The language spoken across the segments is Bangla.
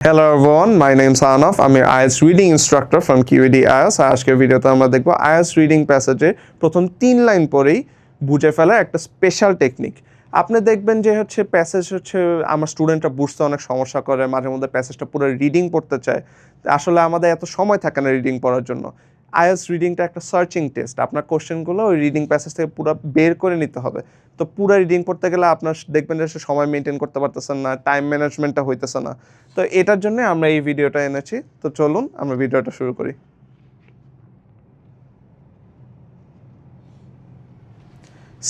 Hello everyone, my name is Anaf. I'm your IELTS reading instructor from QED IELTS. আজকের ভিডিওতে আমরা দেখব IELTS রিডিং প্যাসেজে প্রথম 3 লাইন পরেই বুঝে ফেলার একটা স্পেশাল টেকনিক। আপনি দেখবেন যে প্যাসেজ আমার স্টুডেন্টরা বুঝতে অনেক সমস্যা করে, মাঝে মধ্যে প্যাসেজটা পুরো রিডিং পড়তে চায়। আসলে আমাদের এত সময় থাকে না রিডিং পড়ার জন্য। IELTS রিডিংটা একটা সার্চিং টেস্ট। আপনার কোশ্চেনগুলো ওই রিডিং প্যাসেজ থেকে পুরো বের করে নিতে হবে। তো পুরো রিডিং পড়তে গেলে আপনার দেখবেন যে সময় মেনটেন করতে পারতেছেন না, টাইম ম্যানেজমেন্টটা হইতেছে না। তো এটার জন্য আমরা এই ভিডিওটা এনেছি। তো চলুন আমরা ভিডিওটা শুরু করি।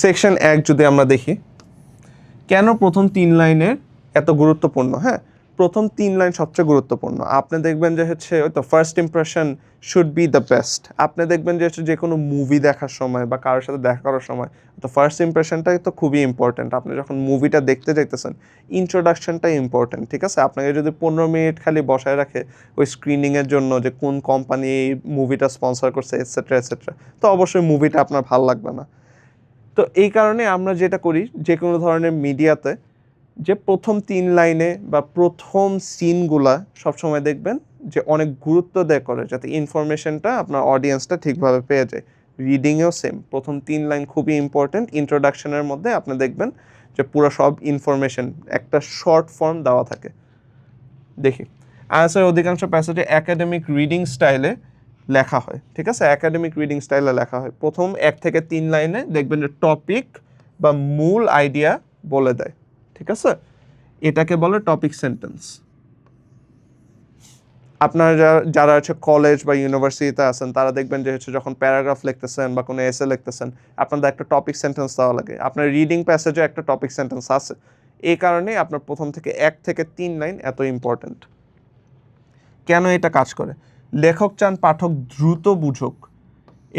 সেকশন 1 যদি আমরা দেখি, কেন প্রথম 3 লাইনের এত গুরুত্বপূর্ণ? প্রথম 3 লাইন সবচেয়ে গুরুত্বপূর্ণ। আপনি দেখবেন যে ওই তো first impression should be the best. আপনি দেখবেন যে কোনো মুভি দেখার সময় বা কারোর সাথে দেখা করার সময় তো ফার্স্ট ইমপ্রেশনটাই তো খুবই ইম্পর্ট্যান্ট। আপনি যখন মুভিটা দেখতে যাইতেছেন, ইন্ট্রোডাকশনটাই ইম্পর্ট্যান্ট, ঠিক আছে? আপনাকে যদি 15 মিনিট খালি বসায় রাখে ওই স্ক্রিনিংয়ের জন্য যে কোন কোম্পানি এই মুভিটা স্পন্সর করছে এটসেট্রা এটসেট্রা, তো অবশ্যই মুভিটা আপনার ভালো লাগবে না। তো এই কারণে আমরা যেটা করি যে কোনো ধরনের মিডিয়াতে, যে প্রথম 3 লাইনে বা প্রথম সিনগুলা সবসময় দেখবেন যে অনেক গুরুত্ব দেয়া করে, যাতে ইনফরমেশনটা আপনার অডিয়েন্সটা ঠিকভাবে পেয়ে যায়। রিডিংয়েও সেম, প্রথম 3 লাইন খুবই ইম্পর্ট্যান্ট। ইন্ট্রোডাকশনের মধ্যে আপনি দেখবেন যে পুরো সব ইনফরমেশন একটা শর্ট ফর্ম দেওয়া থাকে। দেখি, আনসার অধিকাংশ প্যাসেজে একাডেমিক রিডিং স্টাইলে লেখা হয়, ঠিক আছে? একাডেমিক রিডিং স্টাইলে লেখা হয়। প্রথম 1 থেকে 3 লাইনে দেখবেন যে টপিক বা মূল আইডিয়া বলে দেয়, ঠিক আছে? এটাকে বলে টপিক সেন্টেন্স। আপনারা যারা কলেজ বা ইউনিভার্সিটিতে আছেন, তারা দেখবেন যে যখন প্যারাগ্রাফ লিখতেছেন বা কোনো এসে লিখতেছেন, আপনাদের একটা টপিক সেন্টেন্স দেওয়া লাগে। আপনার রিডিং প্যাসেজে একটা টপিক সেন্টেন্স আছে। এই কারণেই আপনার প্রথম থেকে 1 থেকে 3 লাইন এত ইম্পর্ট্যান্ট। কেন এটা কাজ করে? লেখক চান পাঠক দ্রুত বুঝুক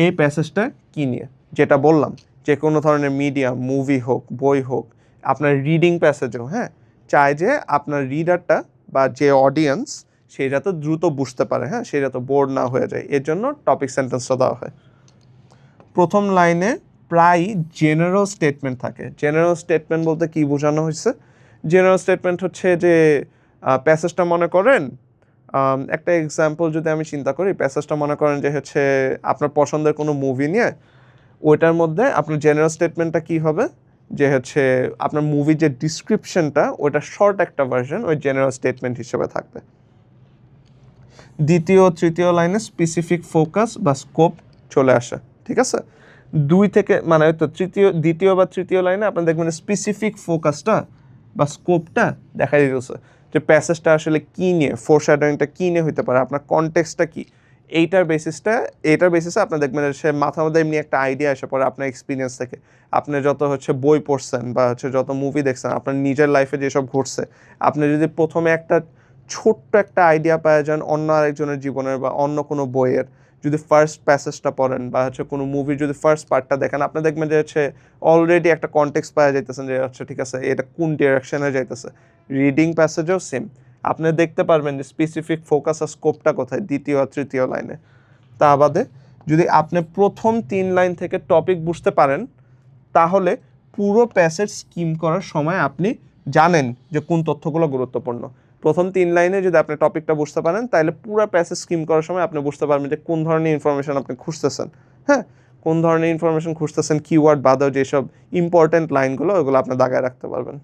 এই প্যাসেজটা কী নিয়ে। যেটা বললাম, যে কোনো ধরনের মিডিয়া, মুভি হোক, বই হোক, আপনার রিডিং প্যাসেজেও চায় যে আপনার রিডারটা বা যে অডিয়েন্স সেটা তো দ্রুত বুঝতে পারে, সেটা তো বোর না হয়ে যায়। এর জন্য টপিক সেন্টেন্সটা দেওয়া হয়। প্রথম লাইনে প্রায় জেনারেল স্টেটমেন্ট থাকে। জেনারেল স্টেটমেন্ট বলতে কী বোঝানো হয়েছে? জেনারেল স্টেটমেন্ট হচ্ছে যে প্যাসেজটা মনে করেন, একটা এক্সাম্পল যদি আমি চিন্তা করি, প্যাসেজটা মনে করেন যে আপনার পছন্দের কোনো মুভি নিয়ে, ওইটার মধ্যে আপনার জেনারেল স্টেটমেন্টটা কী হবে? যে আপনার মুভির যে ডিসক্রিপশনটা, ওইটা শর্ট একটা ভার্সন ওই জেনারেল স্টেটমেন্ট হিসেবে থাকবে। দ্বিতীয় তৃতীয় লাইনে স্পেসিফিক ফোকাস বা স্কোপ চলে আসে, ঠিক আছে? 2 থেকে মানে তো দ্বিতীয় বা তৃতীয় লাইনে আপনি দেখবেন স্পেসিফিক ফোকাসটা বা স্কোপটা দেখা দিতেছে, যে প্যাসেজটা আসলে কী নিয়ে, ফোরশ্যাডোয়িংটা কী নিয়ে হইতে পারে, আপনার কনটেক্সটটা কী। এটার বেসিসে আপনি দেখবেন যে মাথার মধ্যে এমনি একটা আইডিয়া এসে পড়ে আপনার এক্সপিরিয়েন্স থেকে। আপনি যত বই পড়ছেন বা যত মুভি দেখছেন, আপনার নিজের লাইফে যেসব ঘটছে, আপনি যদি প্রথমে একটা ছোট্ট একটা আইডিয়া পাওয়া যান অন্য আরেকজনের জীবনের বা অন্য কোনো বইয়ের, যদি ফার্স্ট প্যাসেজটা পড়েন বা কোনো মুভির যদি ফার্স্ট পার্টটা দেখেন, আপনি দেখবেন যে অলরেডি একটা কনটেক্সট পাওয়া যাইতেছেন যে ঠিক আছে, এটা কোন ডিরেকশনে যাইতেছে। রিডিং প্যাসেজেও সেম, আপনি দেখতে পারবেন যে স্পেসিফিক ফোকাস আর স্কোপটা কোথায়, দ্বিতীয় আর তৃতীয় লাইনে। তা বাদে যদি আপনি প্রথম 3 লাইন থেকে টপিক বুঝতে পারেন, তাহলে পুরো প্যাসেজ স্কিম করার সময় আপনি জানেন যে কোন তথ্যগুলো গুরুত্বপূর্ণ। প্রথম 3 লাইনে যদি আপনি টপিকটা বুঝতে পারেন, তাহলে পুরো প্যাসেজ স্কিম করার সময় আপনি বুঝতে পারবেন যে কোন ধরনের ইনফরমেশন আপনি খুঁজতেছেন। কোন ধরনের ইনফরমেশন খুঁজতেছেন, কিওয়ার্ড বাদেও যেসব ইম্পর্ট্যান্ট লাইনগুলো, ওগুলো আপনি দাগায় রাখতে পারবেন।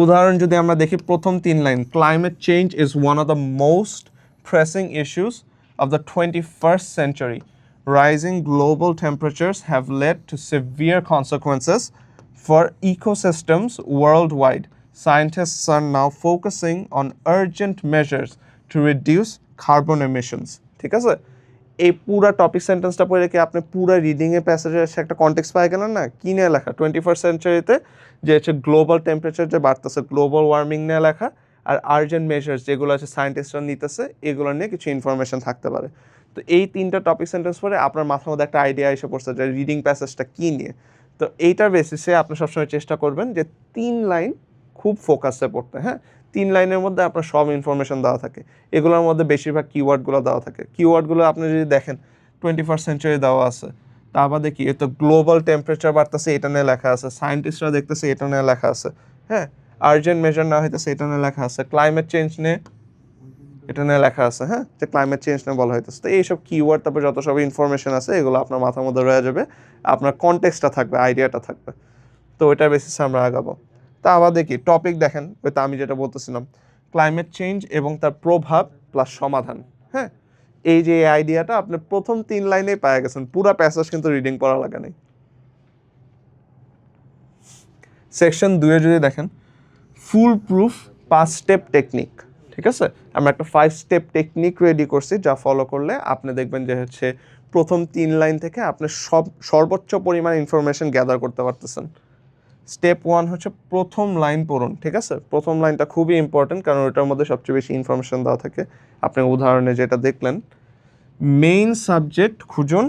উদাহরণ যদি আমরা দেখি, প্রথম 3 line, climate change is one of the most pressing issues of the 21st century. Rising global temperatures have led to severe consequences for ecosystems worldwide. Scientists are now focusing on urgent measures to reduce carbon emissions. ঠিক আছে? এই পুরা টপিক সেন্টেন্সটা পড়ে কি আপনি পুরা রিডিংয়ে প্যাসেজে একটা কনটেক্সট পাই গেলেন না? কী নিয়ে লেখা? 21st সেঞ্চুরিতে যে গ্লোবাল টেম্পারেচার যে বাড়তেছে, গ্লোবাল ওয়ার্মিং নিয়ে লেখা, আর আর্জেন্ট মেজার্স যেগুলো সায়েন্টিস্টরা নিতেছে, এগুলো নিয়ে কিছু ইনফরমেশন থাকতে পারে। তো এই 3টা টপিক সেন্টেন্স পড়ে আপনার মাথার মধ্যে একটা আইডিয়া এসে পড়ছে যে রিডিং প্যাসেজটা কী নিয়ে। তো এইটার বেসিসে আপনি সবসময় চেষ্টা করবেন যে 3 লাইন খুব ফোকাসে পড়তে। 3 লাইনের মধ্যে আপনার সব ইনফরমেশন দেওয়া থাকে। এগুলোর মধ্যে বেশিরভাগ কিওয়ার্ডগুলো দেওয়া থাকে। কিওয়ার্ডগুলো আপনি যদি দেখেন 21st সেঞ্চুরি দেওয়া আছে, তা বাদে কি, তো গ্লোবাল টেম্পারেচার বাড়তেছে এটা নিয়ে লেখা আছে, সায়েন্টিস্টরা দেখতেছে এটা নিয়ে লেখা আছে। আর্জেন্ট মেজার নেওয়া হইতেছে, এটা নিয়ে লেখা আছে। ক্লাইমেট চেঞ্জ নিয়ে এটা নিয়ে লেখা আছে, হ্যাঁ, যে ক্লাইমেট চেঞ্জ নিয়ে বলা হইতেছে। তো এইসব কিওয়ার্ড তারপর যত সব ইনফরমেশন আছে এগুলো আপনার মাথার মধ্যে রয়ে যাবে, আপনার কনটেক্সটটা থাকবে, আইডিয়াটা থাকবে। তো ওইটার বেসিসে আমরা আগাবো। তা আবার দেখি টপিক দেখেন, ওইটা আমি যেটা বলতেছিলাম, ক্লাইমেট চেঞ্জ এবং তার প্রভাব প্লাস সমাধান। হ্যাঁ, এই যে আইডিয়াটা আপনি প্রথম 3 লাইনেই পাওয়া গেছেন, পুরো প্যাসেজ কিন্তু রিডিং পড়া লাগে নাই। সেকশন 2 এ যদি দেখেন, ফুল প্রুফ 5 স্টেপ টেকনিক, ঠিক আছে, আমরা একটা 5 স্টেপ টেকনিক রেডি করছি, যা ফলো করলে আপনি দেখবেন যে হচ্ছে প্রথম 3 লাইন থেকে আপনি সর্বোচ্চ পরিমাণ ইনফরমেশন গ্যাদার করতে পারতেছেন। স্টেপ 1 হচ্ছে প্রথম লাইন পড়ুন, ঠিক আছে। প্রথম লাইনটা খুবই ইম্পর্টেন্ট, কারণ ওটার মধ্যে সবচেয়ে বেশি ইনফরমেশন দেওয়া থাকে। আপনি উদাহরণে যেটা দেখলেন, মেইন সাবজেক্ট খুঁজুন,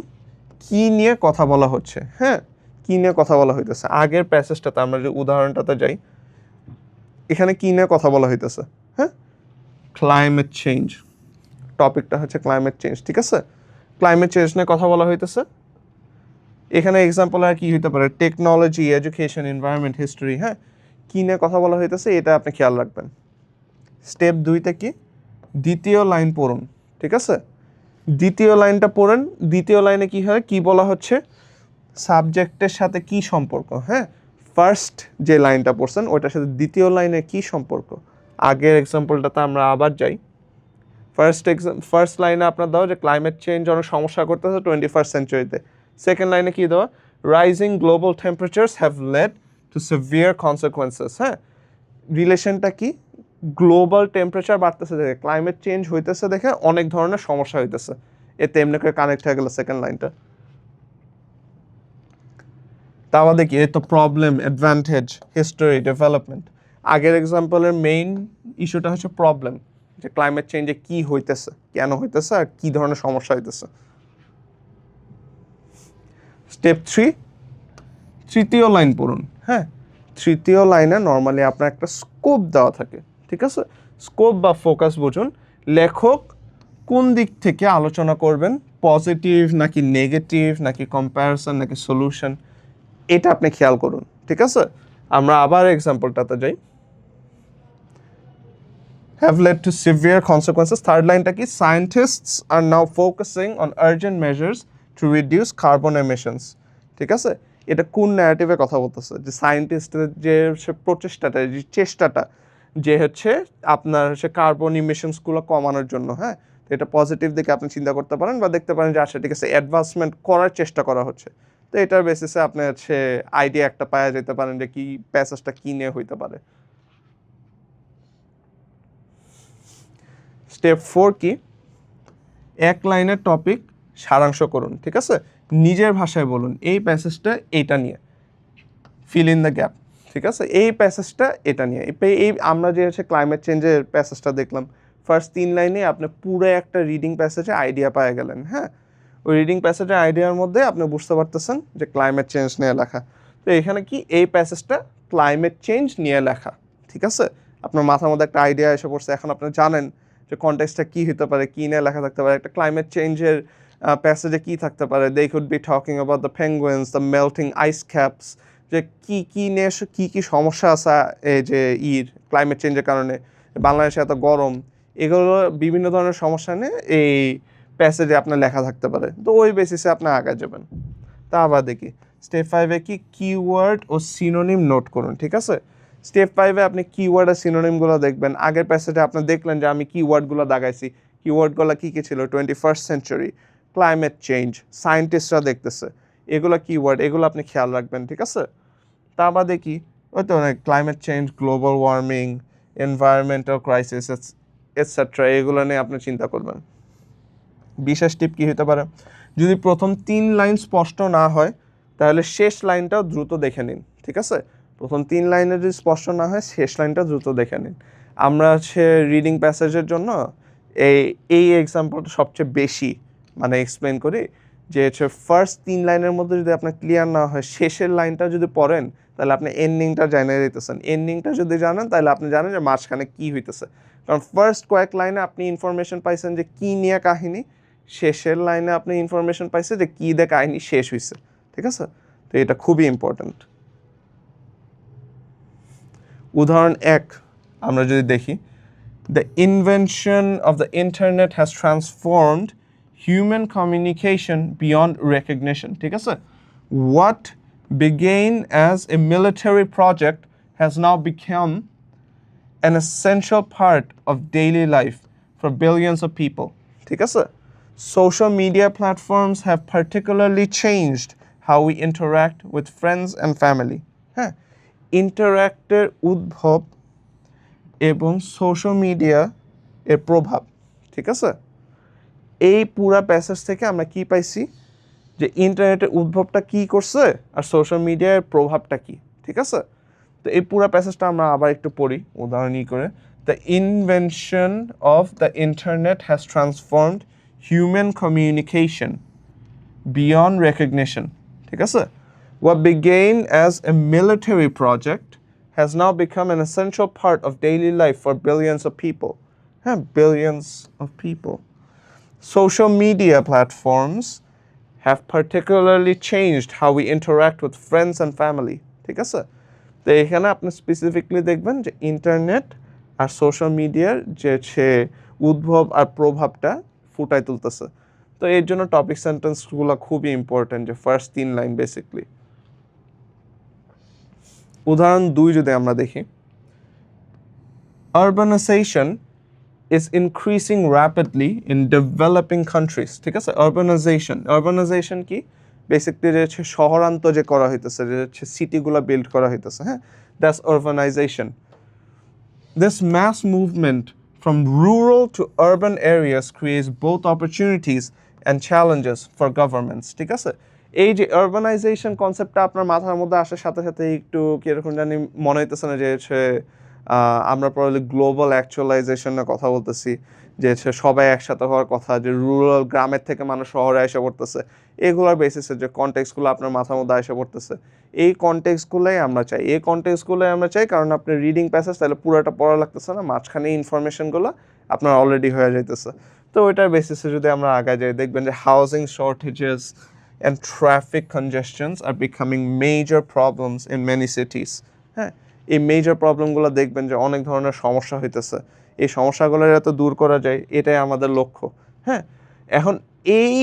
কি নিয়ে কথা বলা হচ্ছে। হ্যাঁ, কি নিয়ে কথা বলা হইতেছে। আগের প্যাসেজটাতে আমরা যে উদাহরণটাতে যাই, এখানে কি নিয়ে কথা বলা হইতেছে, হ্যাঁ, ক্লাইমেট চেঞ্জ। টপিকটা হচ্ছে ক্লাইমেট চেঞ্জ, ঠিক আছে। ক্লাইমেট চেঞ্জ নিয়ে কথা বলা হইতেছে। এখানে এক্সাম্পল আর কি হইতে পারে, টেকনোলজি, এডুকেশন, এনভায়রনমেন্ট, হিস্ট্রি। হ্যাঁ, কি নিয়ে কথা বলা হইতেছে এটা আপনি খেয়াল রাখবেন। স্টেপ 2তে কি, দ্বিতীয় লাইন পড়ুন, ঠিক আছে। দ্বিতীয় লাইনটা পড়েন। দ্বিতীয় লাইনে কি হয়, কি বলা হচ্ছে, সাবজেক্টের সাথে কি সম্পর্ক। হ্যাঁ, ফার্স্ট যে লাইনটা পড়ছেন ওইটার সাথে দ্বিতীয় লাইনে কি সম্পর্ক। আগের এক্সাম্পলটাতে আমরা আবার যাই। ফার্স্ট লাইনে আপনার দেওয়া যে ক্লাইমেট চেঞ্জ অনেক সমস্যা করতেছে 21st সেঞ্চুরিতে। সেকেন্ড লাইনে কি দেওয়া, rising global temperatures have lead two severe consequences. হ্যাঁ, রিলেশনটা কি, গ্লোবাল টেম্পারেচার বাড়তেছে দেখে, ক্লাইমেট চেঞ্জ হইতেছে দেখে অনেক ধরনের সমস্যা হইতেছে, এতে এমনি করে কানেক্ট হয়ে গেল সেকেন্ড লাইনটা। তা আমাদের কি, এই তো প্রবলেম, অ্যাডভান্টেজ, হিস্টোরি, ডেভেলপমেন্ট। আগের এক্সাম্পলের মেইন ইস্যুটা হচ্ছে প্রবলেম, যে ক্লাইমেট চেঞ্জে কি হইতেছে, কেন হইতেছে, আর কি ধরনের সমস্যা হইতেছে। স্টেপ 3, তৃতীয় লাইন পড়ুন। হ্যাঁ, তৃতীয় লাইনে নর্মালি আপনার একটা স্কোপ দেওয়া থাকে, ঠিক আছে। স্কোপ বা ফোকাস বুঝুন, লেখক কোন দিক থেকে আলোচনা করবেন, পজিটিভ নাকি নেগেটিভ, নাকি কম্প্যারিসন নাকি সলিউশন, এটা আপনি খেয়াল করুন, ঠিক আছে। আমরা আবার এক্সাম্পলটাতে যাই। have led to severe consequences. Third লাইনটা কি, scientists are now focusing on urgent measures to reduce carbon emissions, ঠিক আছে। এটা কোন ন্যারেটিভে কথা বলতেছে, যে সায়েন্টিস্টদের যে প্রচেষ্টাটা, যে চেষ্টাটা, যে হচ্ছে আপনার হচ্ছে কার্বন ইমিশনসগুলো কমানোর জন্য। হ্যাঁ, তো এটা পজিটিভ দিকে আপনি চিন্তা করতে পারেন, বা দেখতে পারেন যে আচ্ছা ঠিক আছে, অ্যাডভান্সমেন্ট করার চেষ্টা করা হচ্ছে। তো এটার বেসিসে আপনি হচ্ছে আইডিয়া একটা পাওয়া যেতে পারেন যে কি প্যাসেজটা কি নিয়ে হইতে পারে। স্টেপ 4 কি, এক লাইনের টপিক সারাংশ করুন, ঠিক আছে। নিজের ভাষায় বলুন এই প্যাসেজটা এইটা নিয়ে, ফিল ইন দ্য গ্যাপ, ঠিক আছে। এই প্যাসেজটা এটা নিয়ে, এই আমরা যে হচ্ছে ক্লাইমেট চেঞ্জের প্যাসেজটা দেখলাম, ফার্স্ট 3 লাইনে আপনি পুরো একটা রিডিং প্যাসেজে আইডিয়া পেয়ে গেলেন। হ্যাঁ, ওই রিডিং প্যাসেজের আইডিয়ার মধ্যে আপনি বুঝতে পারতেছেন যে ক্লাইমেট চেঞ্জ নিয়ে লেখা। তো এখানে কি, এই প্যাসেজটা ক্লাইমেট চেঞ্জ নিয়ে লেখা, ঠিক আছে। আপনার মাথার মধ্যে একটা আইডিয়া এসে পড়ছে, এখন আপনি জানেন যে কনটেক্সটটা কী হতে পারে, কী নিয়ে লেখা থাকতে পারে। একটা ক্লাইমেট চেঞ্জের প্যাসেজে কী থাকতে পারে, they could be talking about the penguins, the melting ice caps, যে কী নিয়ে কী সমস্যা আছে এই যে ক্লাইমেট চেঞ্জের কারণে বাংলাদেশে এত গরম, এগুলো বিভিন্ন ধরনের সমস্যা নিয়ে এই প্যাসেজে আপনার লেখা থাকতে পারে। তো ওই বেসিসে আপনি আগায় যাবেন। তা আবার দেখি স্টেপ 5-এ কি, কিওয়ার্ড ও সিনোনিম নোট করুন, ঠিক আছে। স্টেপ 5-এ আপনি কিওয়ার্ড আর সিনোনিমগুলো দেখবেন। আগের প্যাসেজে আপনি দেখলেন যে আমি কিওয়ার্ডগুলো দাগাইছি, কিওয়ার্ডগুলো কী কী ছিল, 21st সেঞ্চুরি, ক্লাইমেট চেঞ্জ, সায়েন্টিস্টরা দেখতেছে, এগুলো কিওয়ার্ড, এগুলো আপনি খেয়াল রাখবেন, ঠিক আছে। তা আবার দেখি, ওই তো climate change, global warming, environmental crisis etcetera, এগুলো নিয়ে আপনি চিন্তা করবেন। বিশেষ টিপ কী হতে পারে, যদি প্রথম 3 লাইন স্পষ্ট না হয় তাহলে শেষ লাইনটাও দ্রুত দেখে নিন, ঠিক আছে। প্রথম 3 লাইনে যদি স্পষ্ট না হয় শেষ লাইনটা দ্রুত দেখে নিন। আমরা হচ্ছে রিডিং প্যাসেজের জন্য এই এক্সাম্পলটা সবচেয়ে বেশি মানে এক্সপ্লেন করি, যে হচ্ছে ফার্স্ট 3 লাইনের মধ্যে যদি আপনার ক্লিয়ার না হয়, শেষের লাইনটা যদি পড়েন তাহলে আপনি এন্ডিংটা জানিয়ে দিতেছেন। এন্ডিংটা যদি জানেন তাহলে আপনি জানেন যে মাঝখানে কী হইতেছে, কারণ ফার্স্ট কয়েক লাইনে আপনি ইনফরমেশন পাইছেন যে কী নিয়ে কাহিনী, শেষের লাইনে আপনি ইনফরমেশন পাইছে যে কী দিয়ে কাহিনী শেষ হয়েছে, ঠিক আছে। তো এটা খুবই ইম্পর্ট্যান্ট। উদাহরণ 1 আমরা যদি দেখি, the invention of the internet has transformed human communication beyond recognition. ঠিক আছে? What began as a military project has now become an essential part of daily life for billions of people. ঠিক আছে? Social media platforms have particularly changed how we interact with friends and family. হ্যাঁ, ইন্টারাক্টের উদ্ভব এবং সোশ্যাল মিডিয়া এর প্রভাব, ঠিক আছে? এই পুরা প্যাসেজ থেকে আমরা কি পাইছি, যে ইন্টারনেটের উদ্ভবটা কি করছে আর সোশ্যাল মিডিয়ার প্রভাবটা কি, ঠিক আছে? তো এই পুরা প্যাসেজটা আমরা আবার একটু পড়ি উদাহরণ করে। The invention of the internet has transformed human communication beyond recognition, ঠিক আছে? What began as a military project has now become an essential part of daily life for billions of people. Yeah, billions of people. Social media platforms have particularly changed how we interact with friends and family. ঠিক আছে? তো এখানে আপনি স্পেসিফিকলি দেখবেন যে ইন্টারনেট আর সোশ্যাল মিডিয়ার যে উদ্ভব আর প্রভাবটা ফুটাই তুলতেছে। তো এর জন্য টপিক সেন্টেন্সগুলো খুবই ইম্পর্টেন্ট, যে ফার্স্ট 3 লাইন বেসিকলি। উদাহরণ 2 যদি আমরা দেখি, urbanization is increasing rapidly in developing countries. ঠিক আছে? urbanization কি? বেসিকলি যে হচ্ছে শহরান্ত যে করা হইতেছে, যে হচ্ছে সিটিগুলো বিল্ড করা হইতেছে, হ্যাঁ, that's urbanization. This mass movement from rural to urban areas creates both opportunities and challenges for governments. ঠিক আছে? এই যে urbanization কনসেপ্টটা আপনার মাথার মধ্যে আসার সাথে সাথে একটু কিরকম জানি মনে হইতেছে না, যে হচ্ছে আমরা প্রবাবলি গ্লোবাল অ্যাকচুয়ালাইজেশনের কথা বলতেছি, যে হচ্ছে সবাই একসাথে হওয়ার কথা, যে রুরাল গ্রামের থেকে মানুষ শহরে এসে পড়তেছে, এগুলোর বেসিসে যে কনটেক্সটগুলো আপনার মাথার মধ্যে এসে পড়তেছে, এই কনটেক্সটগুলোই আমরা চাই। কারণ আপনি রিডিং প্যাসেজ তাহলে পুরোটা পড়া লাগতেছে না, মাঝখানে ইনফরমেশনগুলো আপনার অলরেডি হয়ে যাইতেছে। তো ওইটার বেসিসে যদি আমরা আগায় যাই, দেখবেন যে housing shortages and traffic congestions are becoming major problems in many cities. হ্যাঁ, এই মেজর প্রবলেমগুলো দেখবেন যে অনেক ধরনের সমস্যা হইতেছে, এই সমস্যাগুলো যাতে দূর করা যায় এটাই আমাদের লক্ষ্য। হ্যাঁ, এখন এই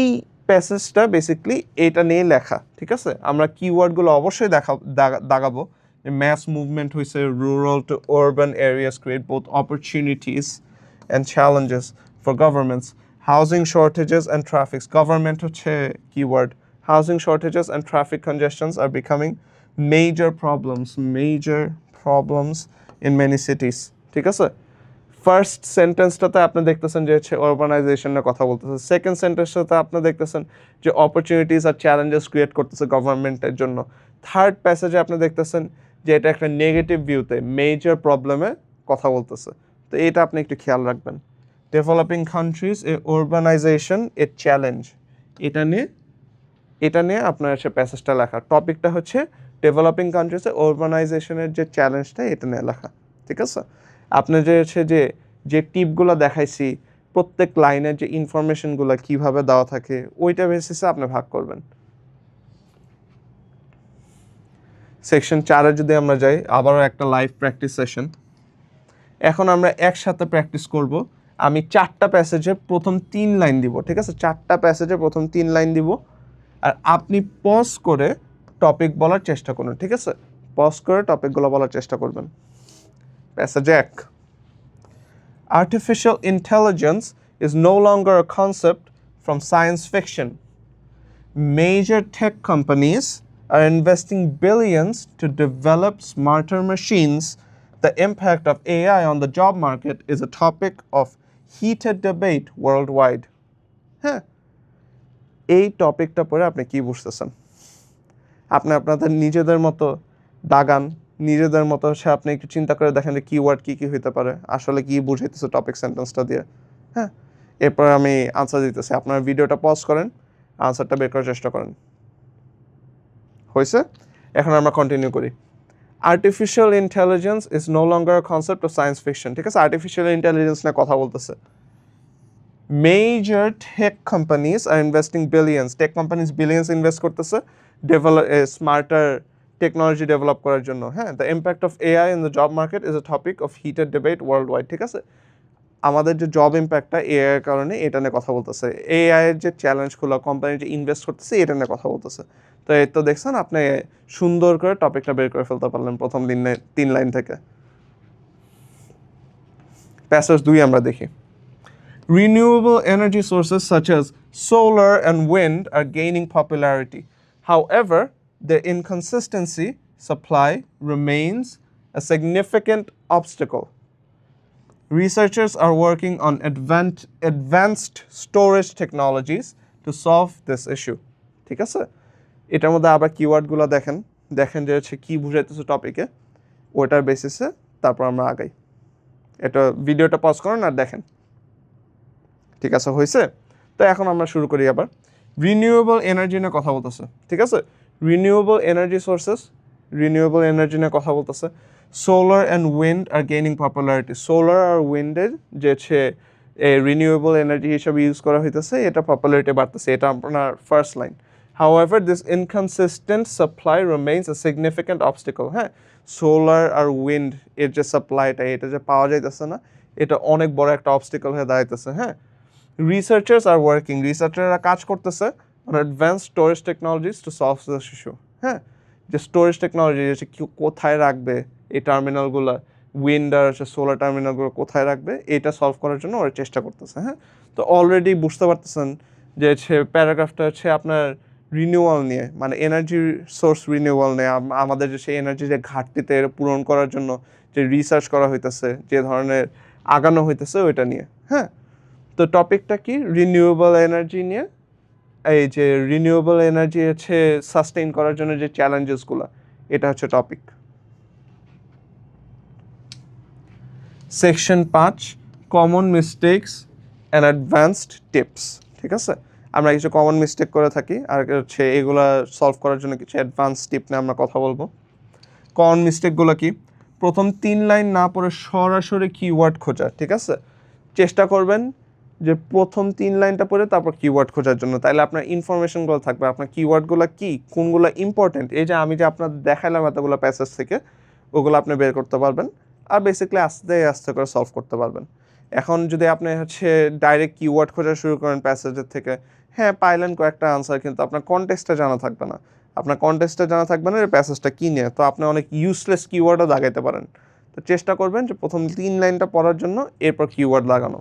প্যাসেজটা বেসিকলি এটা নিয়ে লেখা, ঠিক আছে? আমরা কিওয়ার্ডগুলো অবশ্যই দাগাবো। ম্যাস মুভমেন্ট হয়েছে, rural to urban areas create both opportunities and challenges for governments, housing shortages and traffics, government হচ্ছে keyword, housing shortages and traffic congestions are becoming major problems in many cities. ঠিক আছে? ফার্স্ট সেন্টেন্সটাতে আপনি দেখতেছেন যে হচ্ছে urbanization-এর কথা বলতেছে, সেকেন্ড সেন্টেন্সটাতে আপনি দেখতেছেন যে অপরচুনিটিস আর চ্যালেঞ্জেস ক্রিয়েট করতেছে গভর্নমেন্টের জন্য, থার্ড প্যাসেজে আপনি দেখতেছেন যে এটা একটা নেগেটিভ ভিউতে মেজর প্রবলেমে কথা বলতেছে। তো এটা আপনি একটু খেয়াল রাখবেন। ডেভেলপিং কান্ট্রিজ এ urbanization এ চ্যালেঞ্জ, এটা নিয়ে আপনার হচ্ছে প্যাসেজটা লেখা, টপিকটা হচ্ছে ডেভেলপিং কান্ট্রিজে urbanization-এর যে চ্যালেঞ্জটা এটা নিয়ে লেখা, ঠিক আছে? আপনি যে হচ্ছে যে টিপগুলো দেখাইছি, প্রত্যেক লাইনের যে ইনফরমেশনগুলো কীভাবে দেওয়া থাকে ওইটা বেসিসে আপনি ভাগ করবেন। সেকশন 4-এ যদি আমরা যাই, আবারও একটা লাইভ প্র্যাকটিস সেশন। এখন আমরা একসাথে প্র্যাকটিস করব। আমি 4টা প্যাসেজের প্রথম 3 লাইন দিব, ঠিক আছে? 4টা প্যাসেজের প্রথম 3 লাইন দিব, আর আপনি পজ করে টপিক বলার চেষ্টা করুন, ঠিক আছে? পজ করে টপিকগুলো বলার চেষ্টা করবেন। Passage 1, Artificial intelligence is no longer a concept from science fiction. Major tech companies are investing billions to develop smarter machines. The impact of AI on the job market is a topic of heated debate worldwide. হ্যাঁ, এই টপিকটা পরে আপনি কি বুঝতেছেন? আপনি আপনাদের নিজেদের মতো দাগান, নিজেদের মতো হচ্ছে আপনি একটু চিন্তা করে দেখেন যে কিওয়ার্ড কী কী হইতে পারে, আসলে কি বুঝাইতেছে টপিক সেন্টেন্সটা দিয়ে। হ্যাঁ, এরপর আমি আনসার দিতেছি, আপনার ভিডিওটা পজ করেন, আনসারটা বের করার চেষ্টা করেন। হয়েছে? এখন আমরা কন্টিনিউ করি। Artificial intelligence is no longer a concept of science fiction, ঠিক আছে? আর্টিফিশিয়াল ইন্টেলিজেন্স নিয়ে কথা বলতেছে। Major tech companies are investing billions. Tech companies billions invest করতেছে, develop smarter টেকনোলজি ডেভেলপ করার জন্য, হ্যাঁ। The impact of AI in the job market is a topic of heated debate world wide, ঠিক আছে। আমাদের যে জব ইম্প্যাক্টটা এআই এর কারণে, এটা নিয়ে কথা বলতেছে। এআই এর যে চ্যালেঞ্জগুলো, কোম্পানি যে ইনভেস্ট করতেছে, এটা নিয়ে কথা বলতেছে। তো এই তো দেখছেন, আপনি সুন্দর করে টপিকটা বের করে ফেলতে পারলেন প্রথম 3 লাইন থেকে। প্যাসেজ 2 আমরা দেখি। Renewable energy sources such as solar and wind are gaining popularity. However, their inconsistency supply remains a significant obstacle. Researchers are working on advanced storage technologies to solve this issue. ঠিক আছে, এটার মধ্যে আবার কিওয়ার্ডগুলো দেখেন যে হচ্ছে কী বুঝাইতেছে টপিকে, ওটার বেসিসে তারপর আমরা আগাই। এটা ভিডিওটা পজ করেন আর দেখেন, ঠিক আছে, হয়েছে। তো এখন আমরা শুরু করি আবার। রিনিউয়েবল এনার্জি নিয়ে কথা বলতেছে, ঠিক আছে। Renewable energy sources, renewable energy নিয়ে কথা বলতেছে। Solar and wind are gaining popularity. Solar আর উইন্ডের যে হচ্ছে রিনিউয়েবল এনার্জি হিসাবে ইউজ করা হইতেছে, এটা পপুলারিটি বাড়তেছে, এটা আপনার first line. However, this inconsistent supply remains a significant obstacle. হ্যাঁ, সোলার আর উইন্ড এর যে সাপ্লাইটা, এটা যে পাওয়া যাইতেছে না, এটা অনেক বড় একটা অবস্টিকল হয়ে দাঁড়াইতেছে। হ্যাঁ, রিসার্চার্স আর ওয়ার্কিং, রিসার্চাররা কাজ করতেছে on advanced storage technologies to solve this issue. হ্যাঁ, যে স্টোরেজ টেকনোলজি, যে কোথায় রাখবে এই টার্মিনালগুলো, উইন্ড আর সোলার টার্মিনালগুলো কোথায় রাখবে, এটা সলভ করার জন্য ওরা চেষ্টা করতেছে। হ্যাঁ, তো অলরেডি বুঝতে পারতেছেন যে হচ্ছে প্যারাগ্রাফটা হচ্ছে আপনার রিনিউয়াল নিয়ে, মানে এনার্জি সোর্স রিনিউয়াল নিয়ে, আমাদের যে সেই এনার্জি যে ঘাটতিতে পূরণ করার জন্য যে রিসার্চ করা হইতেছে, যে ধরনের আগানো হইতেছে, ওইটা নিয়ে। হ্যাঁ, তো টপিকটা কি? রিনিউয়েবল এনার্জি নিয়ে। এই যে রিনিউয়েবল এনার্জি হচ্ছে সাস্টেইন করার জন্য যে চ্যালেঞ্জেসগুলো, এটা হচ্ছে topic. Section 5, common mistakes and advanced tips. ঠিক আছে, আমরা কিছু কমন মিস্টেক করে থাকি, আর হচ্ছে এগুলা সলভ করার জন্য কিছু অ্যাডভান্স টিপ নিয়ে আমরা কথা বলবো। কমন মিস্টেকগুলো কি? প্রথম 3 লাইন না পড়ে সরাসরি কিওয়ার্ড খোঁজা। ঠিক আছে, চেষ্টা করবেন যে প্রথম 3 লাইনটা পড়ে তারপর কিওয়ার্ড খোঁজার জন্য, তাইলে আপনার ইনফরমেশনগুলো থাকবে, আপনার কিওয়ার্ডগুলো কি, কোনগুলো ইম্পর্টেন্ট, এই যে আমি যে আপনাদের দেখাইলাম এতগুলো প্যাসেজ থেকে, ওগুলো আপনি বের করতে পারবেন, আর বেসিক্যালি আস্তে আস্তে করে সলভ করতে পারবেন। এখন যদি আপনি হচ্ছে ডাইরেক্ট কিওয়ার্ড খোঁজা শুরু করেন প্যাসেজের থেকে, হ্যাঁ পাইলেন কয়েকটা আনসার, কিন্তু আপনার কনটেক্সটটা জানা থাকবে না। আপনার কনটেক্সটটা জানা থাকবে না, প্যাসেজটা কী নিয়ে, তো আপনি অনেক ইউজলেস কিওয়ার্ডও লাগাইতে পারেন। তো চেষ্টা করবেন যে প্রথম 3 লাইনটা পড়ার জন্য, এরপর কিওয়ার্ড লাগানো।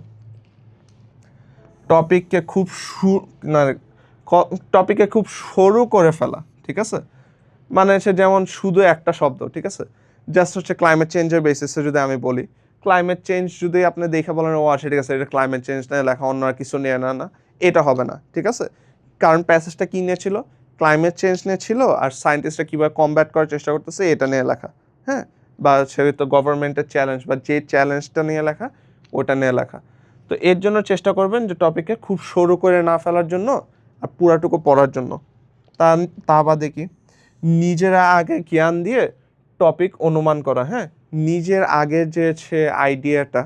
টপিককে খুব সরু করে ফেলা। ঠিক আছে, মানে হচ্ছে যেমন শুধু একটা শব্দ, ঠিক আছে, জাস্ট হচ্ছে ক্লাইমেট চেঞ্জের বেসিসে যদি আমি বলি, ক্লাইমেট চেঞ্জ যদি আপনি দেখে বলেন ও আচ্ছা ঠিক আছে, এটা ক্লাইমেট চেঞ্জ নিয়ে লেখা, অন্য আর কিছু নিয়ে না, এটা হবে না। ঠিক আছে, কারণ প্যাসেজটা কী নিয়ে ছিল? ক্লাইমেট চেঞ্জ নিয়ে ছিল, আর সায়েন্টিস্টরা কীভাবে কমব্যাট করার চেষ্টা করতেছে, এটা নিয়ে লেখা। হ্যাঁ, বা সেহেতু গভর্নমেন্টের চ্যালেঞ্জ, বা যে চ্যালেঞ্জটা নিয়ে লেখা, ওটা নিয়ে লেখা। তো এর জন্য চেষ্টা করবেন যে টপিকে খুব সরু করে না ফেলার জন্য, আর পুরাটুকু পড়ার জন্য। তা বাদে কি, নিজেরা আগে জ্ঞান দিয়ে টপিক অনুমান করা। হ্যাঁ, নিজের আগের যে আইডিয়াটা,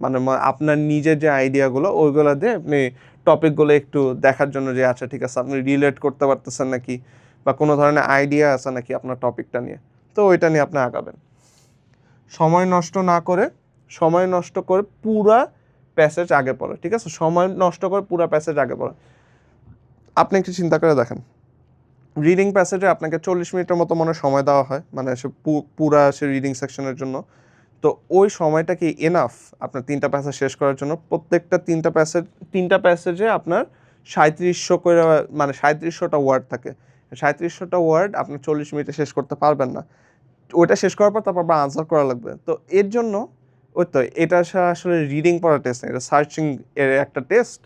মানে আপনার নিজের যে আইডিয়াগুলো, ওইগুলো দিয়ে আপনি টপিকগুলো একটু দেখার জন্য যে আচ্ছা ঠিক আছে আপনি রিলেট করতে পারতেছেন নাকি, বা কোনো ধরনের আইডিয়া আছে নাকি আপনার টপিকটা নিয়ে, তো ওইটা নিয়ে আপনি আগাবেন। সময় নষ্ট করে পুরা প্যাসেজ আগে পড়ে। ঠিক আছে, সময় নষ্ট করে পুরা প্যাসেজ আগে পড়ে। আপনি একটু চিন্তা করে দেখেন, রিডিং প্যাসেজে আপনাকে 40 মিনিটের মতো মনে সময় দেওয়া হয়, মানে সে পুরা সে রিডিং সেকশনের জন্য। তো ওই সময়টা কি এনাফ আপনার 3টা প্যাসেজ শেষ করার জন্য? প্রত্যেকটা 3টা প্যাসেজে আপনার 3700 করে, মানে 3700টা ওয়ার্ড থাকে। 3700টা ওয়ার্ড আপনি 40 মিনিটে শেষ করতে পারবেন না। ওইটা শেষ করার পর তারপর আনসার করা লাগবে। তো এর জন্য ওই তো এটা আসলে রিডিং পড়ার টেস্ট না, এটা সার্চিং এর একটা টেস্ট।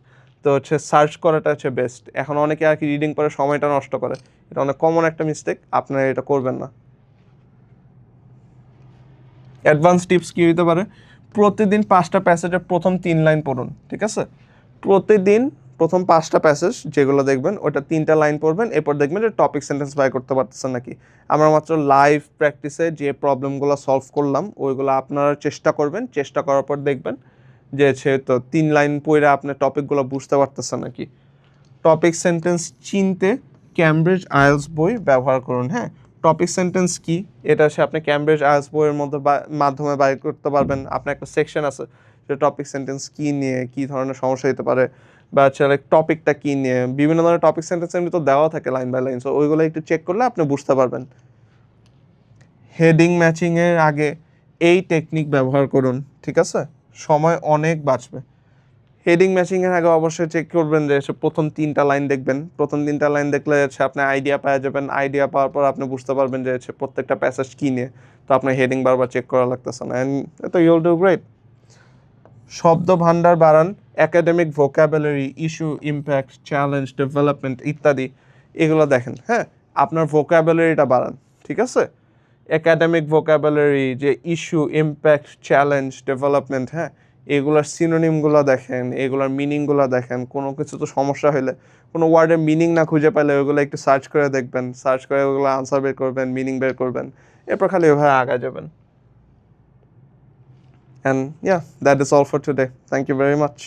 তো হচ্ছে সার্চ করাটা হচ্ছে বেস্ট। এখন অনেকে আর কি রিডিং পড়ে সময়টা নষ্ট করে, এটা অনেক কমন একটা মিস্টেক, আপনারা এটা করবেন না। অ্যাডভান্স টিপস কী হতে পারে? প্রতিদিন 5টা প্যাসেজের প্রথম 3 লাইন পড়ুন। ঠিক আছে, প্রতিদিন প্রথম 5টা প্যাসেজ যেগুলো দেখবেন, ওটা 3টা লাইন পড়বেন, এরপর দেখবেন যে টপিক সেন্টেন্স বাই করতে পারতেছেন নাকি। আমরা মাত্র লাইভ প্র্যাকটিসে যে প্রবলেমগুলো সলভ করলাম, ওইগুলো আপনারা চেষ্টা করবেন, চেষ্টা করার পর দেখবেন যে তো 3 লাইন পড়ে আপনার টপিকগুলো বুঝতে পারতেছেন নাকি। টপিক সেন্টেন্স চিনতে ক্যামব্রিজ আইএলস বই ব্যবহার করুন। হ্যাঁ, টপিক সেন্টেন্স কি, এটা সে আপনি ক্যামব্রিজ আইএলটিএস বইয়ের মধ্যে মাধ্যমে বাইর করতে পারবেন। আপনার একটা সেকশন আছে যে টপিক সেন্টেন্স কি নিয়ে কী ধরনের সমস্যা হতে পারে, বা হচ্ছে টপিকটা কী নিয়ে, বিভিন্ন ধরনের টপিক সেন্টেন্সের ভিতর দেওয়া থাকে লাইন বাই লাইন। সো ওইগুলো একটু চেক করলে আপনি বুঝতে পারবেন। হেডিং ম্যাচিংয়ের আগে এই টেকনিক ব্যবহার করুন, ঠিক আছে, সময় অনেক বাঁচবে। হেডিং ম্যাচিংয়ের আগে অবশ্যই চেক করবেন যে প্রথম 3টা লাইন দেখবেন। প্রথম 3টা লাইন দেখলে হচ্ছে আপনি আইডিয়া পেয়ে যাবেন। আইডিয়া পাওয়ার পর আপনি বুঝতে পারবেন যে হচ্ছে প্রত্যেকটা প্যাসেজ কী নিয়ে, তো আপনার হেডিং বারবার চেক করা লাগতেছে না, অ্যান্ড তো ইউল ডু গ্রেট। শব্দ ভাণ্ডার বাড়ান, academic vocabulary, issue, impact, challenge, development ইত্যাদি এগুলো দেখেন। হ্যাঁ, আপনার ভোকাবুলারিটা বাড়ান, ঠিক আছে। একাডেমিক ভোকাবুলারি, যে ইস্যু, ইম্প্যাক্ট, চ্যালেঞ্জ, ডেভেলপমেন্ট, হ্যাঁ, এগুলোর সিনোনিমগুলো দেখেন, এগুলোর মিনিংগুলো দেখেন। কোনো কিছু তো সমস্যা হলে, কোনো ওয়ার্ডের মিনিং না খুঁজে পেলে ওইগুলো একটু সার্চ করে দেখবেন, সার্চ করে ওগুলো আনসার বের করবেন, মিনিং বের করবেন, এরপর খালি ওইভাবে আগে যাবেন। And yeah, that is all for today. Thank you very much.